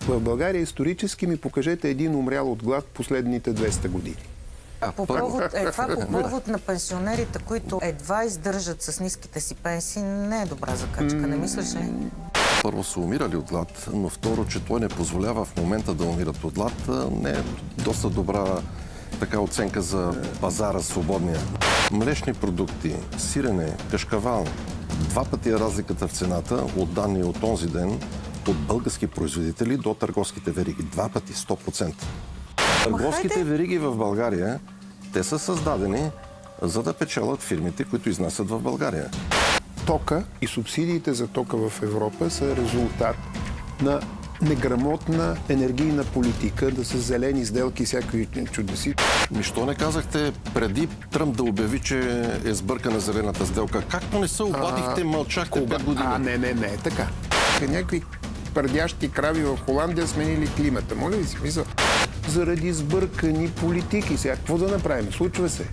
В България исторически ми покажете един умрял от глад последните 200 години. Това по повод на пенсионерите, които едва издържат с ниските си пенсии, не е добра закачка, не мислиш ли? Първо са умирали от глад, но второ, че той не позволява в момента да умират от глад, не е доста добра оценка за пазара свободния. Млечни продукти, сирене, кашкавал, 2 пъти е разликата в цената от данни от онзи ден от български производители до търговските вериги. 2 пъти, 100%. Търговските вериги в България, те са създадени за да печелят фирмите, които изнасят в България. Тока и субсидиите за тока в Европа са резултат на неграмотна енергийна политика, да са зелени сделки, всякакви чудеси. Що не казахте преди Тръмп да обяви, че е сбъркана зелената сделка? Както не се обадихте, мълчахте 5 години? Не е така. Някакви пърдящи крави в Холандия сменили климата. Моля ви си, заради сбъркани политики. Сега какво да направим? Случва се.